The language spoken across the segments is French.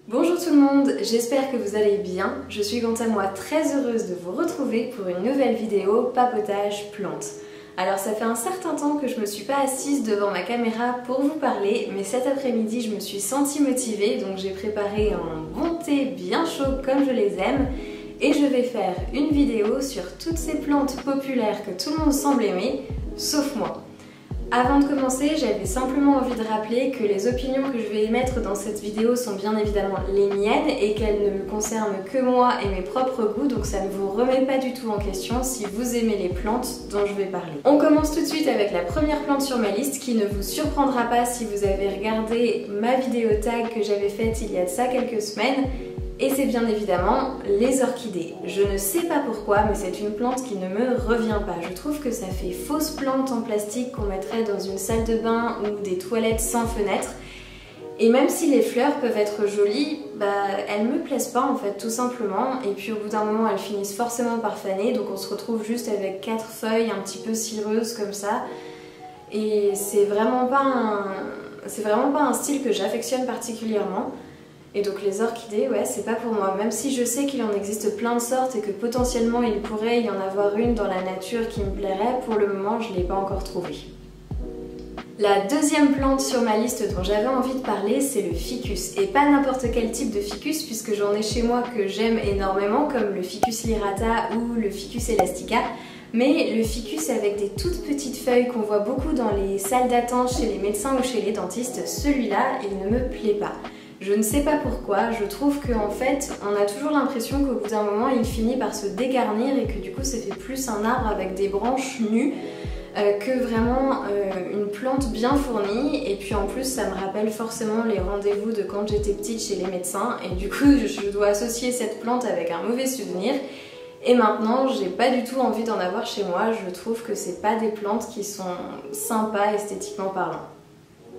Bonjour tout le monde, j'espère que vous allez bien. Je suis quant à moi très heureuse de vous retrouver pour une nouvelle vidéo papotage plantes. Alors ça fait un certain temps que je me suis pas assise devant ma caméra pour vous parler, mais cet après-midi je me suis sentie motivée, donc j'ai préparé un bon thé bien chaud comme je les aime et je vais faire une vidéo sur toutes ces plantes populaires que tout le monde semble aimer, sauf moi. Avant de commencer, j'avais simplement envie de rappeler que les opinions que je vais émettre dans cette vidéo sont bien évidemment les miennes et qu'elles ne me concernent que moi et mes propres goûts, donc ça ne vous remet pas du tout en question si vous aimez les plantes dont je vais parler. On commence tout de suite avec la première plante sur ma liste qui ne vous surprendra pas si vous avez regardé ma vidéo tag que j'avais faite il y a de ça quelques semaines. Et c'est bien évidemment les orchidées. Je ne sais pas pourquoi, mais c'est une plante qui ne me revient pas. Je trouve que ça fait fausse plante en plastique qu'on mettrait dans une salle de bain ou des toilettes sans fenêtre. Et même si les fleurs peuvent être jolies, elles me plaisent pas en fait, tout simplement. Et puis au bout d'un moment, elles finissent forcément par faner, donc on se retrouve juste avec 4 feuilles un petit peu cireuses comme ça. Et c'est vraiment pas un style que j'affectionne particulièrement. Et donc les orchidées, ouais, c'est pas pour moi. Même si je sais qu'il en existe plein de sortes et que potentiellement il pourrait y en avoir une dans la nature qui me plairait, pour le moment je l'ai pas encore trouvée. La deuxième plante sur ma liste dont j'avais envie de parler, c'est le ficus. Et pas n'importe quel type de ficus, puisque j'en ai chez moi que j'aime énormément, comme le ficus lyrata ou le ficus elastica. Mais le ficus avec des toutes petites feuilles qu'on voit beaucoup dans les salles d'attente chez les médecins ou chez les dentistes, celui-là, il ne me plaît pas. Je ne sais pas pourquoi, je trouve qu'en fait, on a toujours l'impression qu'au bout d'un moment, il finit par se dégarnir et que du coup, ça fait plus un arbre avec des branches nues que vraiment une plante bien fournie. Et puis en plus, ça me rappelle forcément les rendez-vous de quand j'étais petite chez les médecins. Et du coup, je dois associer cette plante avec un mauvais souvenir. Et maintenant, j'ai pas du tout envie d'en avoir chez moi. Je trouve que c'est pas des plantes qui sont sympas esthétiquement parlant.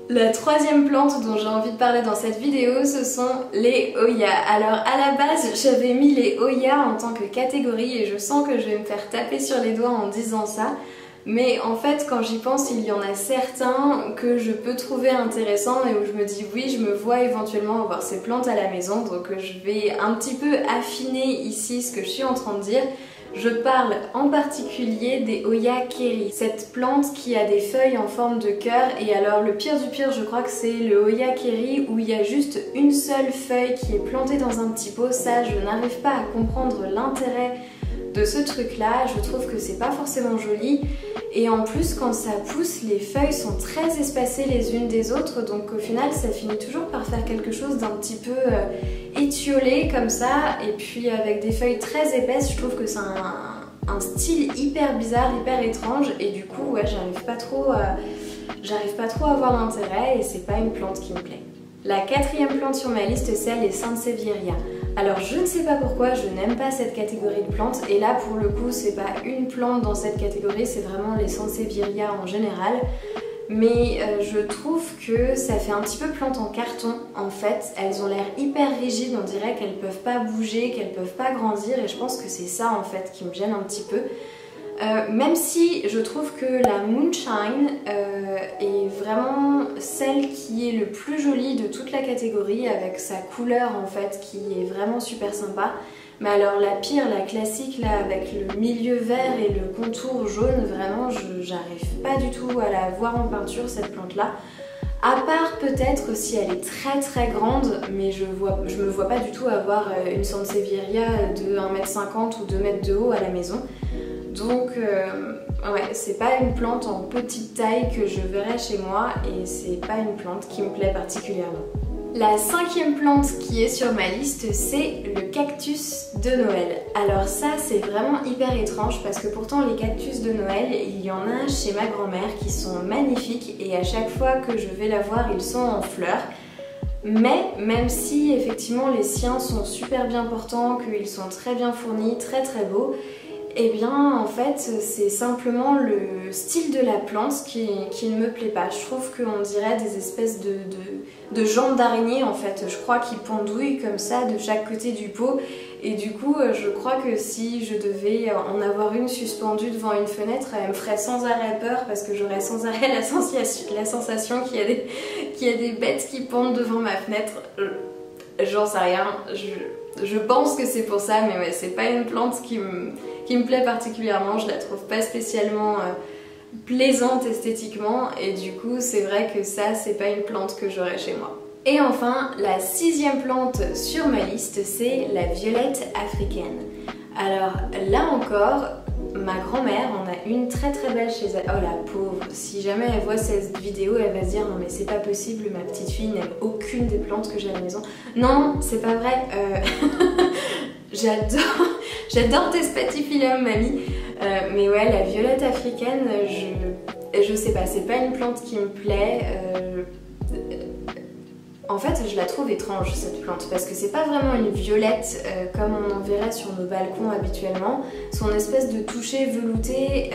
La troisième plante dont j'ai envie de parler dans cette vidéo, ce sont les Oyas. Alors à la base, j'avais mis les Oyas en tant que catégorie et je sens que je vais me faire taper sur les doigts en disant ça. Mais en fait, quand j'y pense, il y en a certains que je peux trouver intéressants et où je me dis oui, je me vois éventuellement avoir ces plantes à la maison. Donc je vais un petit peu affiner ici ce que je suis en train de dire. Je parle en particulier des Oya Kerry, cette plante qui a des feuilles en forme de cœur. Et alors le pire du pire, je crois que c'est le Oya Kerry où il y a juste une seule feuille qui est plantée dans un petit pot. Ça, je n'arrive pas à comprendre l'intérêt de ce truc là, je trouve que c'est pas forcément joli et en plus quand ça pousse les feuilles sont très espacées les unes des autres, donc au final ça finit toujours par faire quelque chose d'un petit peu étiolé comme ça, et puis avec des feuilles très épaisses. Je trouve que c'est un style hyper bizarre, hyper étrange, et du coup ouais, j'arrive pas trop à voir l'intérêt et c'est pas une plante qui me plaît. La quatrième plante sur ma liste, c'est les Sansevieria. Alors je ne sais pas pourquoi, je n'aime pas cette catégorie de plantes, et là pour le coup c'est pas une plante dans cette catégorie, c'est vraiment les Sansevieria en général. Mais je trouve que ça fait un petit peu plante en carton en fait. Elles ont l'air hyper rigides, on dirait qu'elles peuvent pas bouger, qu'elles peuvent pas grandir, et je pense que c'est ça en fait qui me gêne un petit peu. Même si je trouve que la Moonshine est vraiment celle qui est le plus jolie de toute la catégorie, avec sa couleur en fait qui est vraiment super sympa. Mais alors la pire, la classique là, avec le milieu vert et le contour jaune, vraiment j'arrive pas du tout à la voir en peinture cette plante là. À part peut-être si elle est très très grande, mais je me vois pas du tout avoir une Sansevieria de 1,50 m ou 2 m de haut à la maison. Donc ouais, c'est pas une plante en petite taille que je verrai chez moi, et c'est pas une plante qui me plaît particulièrement. La cinquième plante qui est sur ma liste, c'est le cactus de Noël. Alors ça, c'est vraiment hyper étrange parce que pourtant les cactus de Noël, il y en a chez ma grand-mère qui sont magnifiques et à chaque fois que je vais la voir, ils sont en fleurs. Mais même si effectivement les siens sont super bien portants, qu'ils sont très bien fournis, très très beaux, eh bien en fait c'est simplement le style de la plante qui ne me plaît pas. Je trouve qu'on dirait des espèces de jambes d'araignée en fait. Je crois qu'ils pendouillent comme ça de chaque côté du pot, et du coup je crois que si je devais en avoir une suspendue devant une fenêtre, elle me ferait sans arrêt peur parce que j'aurais sans arrêt la sensation qu'il y a des bêtes qui pendent devant ma fenêtre. J'en sais rien, je pense que c'est pour ça, mais ouais, c'est pas une plante qui me plaît particulièrement, je la trouve pas spécialement plaisante esthétiquement, et du coup c'est vrai que ça c'est pas une plante que j'aurais chez moi. Et enfin, la 6e plante sur ma liste, c'est la violette africaine. Alors là encore, ma grand-mère en a une très très belle chez elle. Oh la pauvre, si jamais elle voit cette vidéo, elle va se dire non mais c'est pas possible, ma petite fille n'aime aucune des plantes que j'ai à la maison. Non, c'est pas vrai, j'adore tes spathiphyllum, mamie. Mais ouais, la violette africaine, je sais pas, c'est pas une plante qui me plaît. En fait, je la trouve étrange cette plante parce que c'est pas vraiment une violette comme on en verrait sur nos balcons habituellement. Son espèce de toucher velouté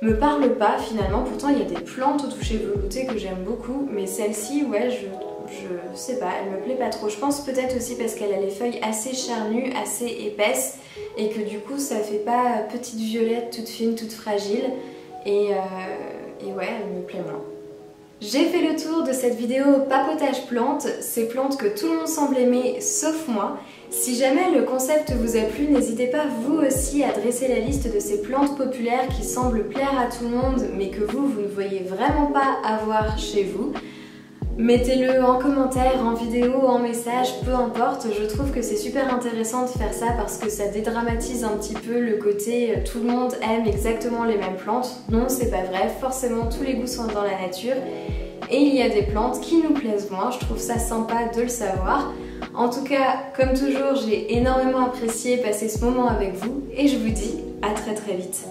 me parle pas finalement. Pourtant, il y a des plantes au toucher velouté que j'aime beaucoup, mais celle-ci, ouais, je sais pas, elle me plaît pas trop. Je pense peut-être aussi parce qu'elle a les feuilles assez charnues, assez épaisses, et que du coup, ça fait pas petite violette toute fine, toute fragile. Et ouais, elle me plaît moins. J'ai fait le tour de cette vidéo papotage plantes, ces plantes que tout le monde semble aimer sauf moi. Si jamais le concept vous a plu, n'hésitez pas vous aussi à dresser la liste de ces plantes populaires qui semblent plaire à tout le monde mais que vous ne voyez vraiment pas avoir chez vous. Mettez-le en commentaire, en vidéo, en message, peu importe, je trouve que c'est super intéressant de faire ça parce que ça dédramatise un petit peu le côté tout le monde aime exactement les mêmes plantes. Non, c'est pas vrai, forcément tous les goûts sont dans la nature et il y a des plantes qui nous plaisent moins, je trouve ça sympa de le savoir. En tout cas, comme toujours, j'ai énormément apprécié passer ce moment avec vous et je vous dis à très très vite.